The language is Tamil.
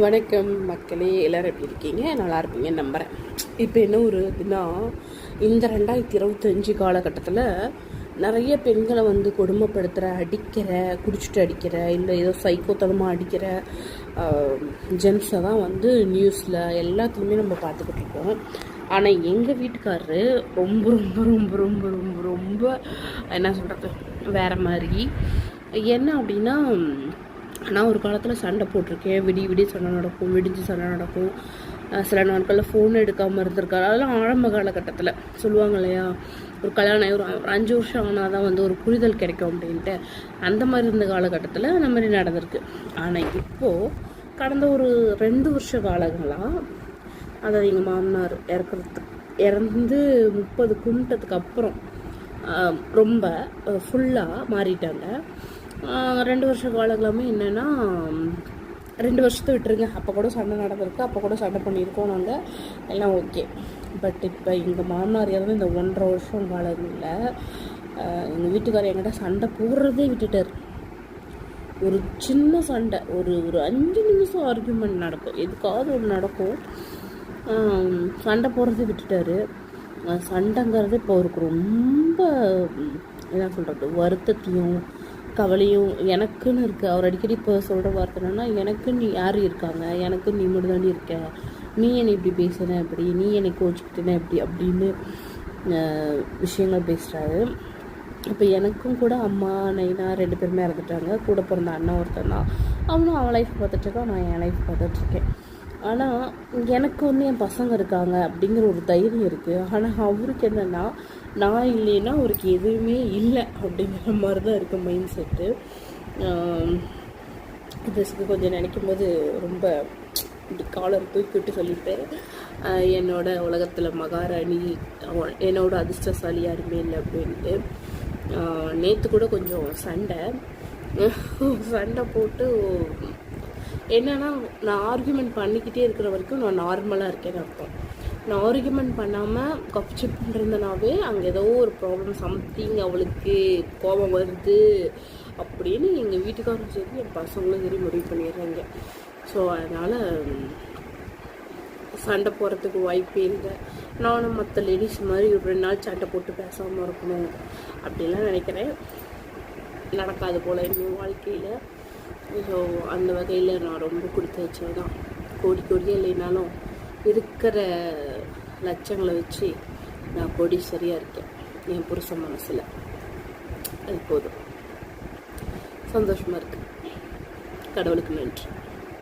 வணக்கம் மக்களே, எல்லோரும் எப்படி இருக்கீங்க? நல்லா இருப்பீங்கன்னு நம்புகிறேன். இப்போ என்ன ஒரு இதுனா, இந்த 2025 காலகட்டத்தில் நிறைய பெண்களை கொடுமைப்படுத்துகிற, அடிக்கிற, குடிச்சிட்டு அடிக்கிற, இல்லை ஏதோ சைக்கோத்தனமாக அடிக்கிற ஜென்ஸை தான் நியூஸில் எல்லாத்துலேயுமே நம்ம பார்த்துக்கிட்டு இருக்கோம். ஆனால் எங்கள் வீட்டுக்காரரு ரொம்ப ரொம்ப ரொம்ப ரொம்ப ரொம்ப ரொம்ப என்ன சொல்கிறது, வேறு மாதிரி. என்ன அப்படின்னா, நான் ஒரு காலத்தில் சண்டை போட்டிருக்கேன். விடிய சண்டை நடக்கும், விடிஞ்சு சண்டை நடக்கும். சில நாட்களில் ஃபோன் எடுக்காமல் இருந்திருக்காரு. அதெல்லாம் ஆரம்ப காலகட்டத்தில் சொல்லுவாங்க இல்லையா, ஒரு கல்யாணம் ஒரு 5 வருஷம் ஆனால் தான் ஒரு புரிதல் கிடைக்கும் அப்படின்ட்டு. அந்த மாதிரி இருந்த காலகட்டத்தில் அந்த மாதிரி நடந்திருக்கு. ஆனால் இப்போது கடந்த ஒரு 2 வருஷ காலங்களாக, அதாவது எங்கள் மாமனார் இறந்து 30 கும்பிட்டதுக்கு அப்புறம் ரொம்ப ஃபுல்லாக மாறிட்டாங்க. 2 வருஷ காலங்களாமே என்னென்னா, 2 வருஷத்தை விட்டுருங்க, அப்போ கூட சண்டை நடந்திருக்கு, அப்போ கூட சண்டை பண்ணியிருக்கோம் நாங்கள், எல்லாம் ஓகே. பட் இப்போ எங்கள் மாமனார் இறந்து இந்த 1.5 வருஷம் காலங்களில் எங்கள் வீட்டுக்காரர் என்கிட்ட சண்டை போடுறதே விட்டுட்டார். ஒரு சின்ன சண்டை, ஒரு 5 நிமிஷம் ஆர்கியூமெண்ட் நடக்கும், எதுக்காவது ஒன்று நடக்கும், சண்டை போடுறதே விட்டுட்டார். சண்டைங்கிறது இப்போ அவருக்கு ரொம்ப என்ன சொல்கிறது, வருத்தத்தையும் கவலையும் எனக்குன்னு இருக்குது. அவர் அடிக்கடி இப்போ சொல்கிற வார்த்தை என்னன்னா, எனக்கு நீ யார் இருக்காங்க, எனக்கு நீ மட்டும் தாண்டி இருக்க, நீ என்னை இப்படி பேசுன எப்படி, நீ என்னை கோச்சிக்கிட்டேன எப்படி அப்படின்னு விஷயங்கள் பேசுகிறாரு. இப்போ எனக்கும் கூட அம்மா நைனா 2 பேருமே இறந்துட்டாங்க. கூட பிறந்த அண்ணன் ஒருத்தன் தான், அவனும் அவன் லைஃப் பார்த்துட்ருக்கான், நான் என் லைஃப் பார்த்துட்ருக்கேன். ஆனால் எனக்கு என் பசங்க இருக்காங்க அப்படிங்கிற ஒரு தைரியம் இருக்குது. ஆனால் அவருக்கு என்னென்னா, நான் இல்லைன்னா அவருக்கு எதுவுமே இல்லை அப்படிங்கிற மாதிரி தான் இருக்குது மைண்ட் செட்டு. இதுக்கு கொஞ்சம் நினைக்கும் போது ரொம்ப இப்படி காலர் தூக்கி விட்டு சொல்லியிருப்பேன், என்னோட உலகத்தில் மகாராணி, என்னோட அதிர்ஷ்டசாலி யாருமே இல்லை அப்படின்ட்டு. நேற்று கூட கொஞ்சம் சண்டை போட்டு என்னென்னா, நான் ஆர்கியூமெண்ட் பண்ணிக்கிட்டே இருக்கிற வரைக்கும் நான் நார்மலாக இருக்கேன்னு அர்த்தம். நான் ஆர்கியூமெண்ட் பண்ணாமல் கப்சிப்புன்னு இருந்தனாவே அங்கே ஏதோ ஒரு ப்ராப்ளம், சம்திங் அவளுக்கு கோபம் வருது அப்படின்னு எங்கள் வீட்டுக்காரரும் சரி என் பசங்களும் சரி முடிவு பண்ணிடுறாங்க. ஸோ அதனால் சண்டை போகிறதுக்கு வாய்ப்பே இல்லை. நானும் மற்ற லேடிஸ் மாதிரி ஒரு 2 நாள் சண்டை போட்டு பேசாமல் இருக்கணும் அப்படிலாம் நினைக்கிறேன். நடக்காது போல் இன்னும் வாழ்க்கையில். ஸோ அந்த வகையில் நான் ரொம்ப கொடுத்து வச்சது தான். கோடியே இல்லைனாலும் இருக்கிற லட்சங்களை வச்சு நான் சரியாக இருக்கேன் என் புருஷன் மனசில். அது போதும், சந்தோஷமாக இருக்குது. கடவுளுக்கு நன்றி.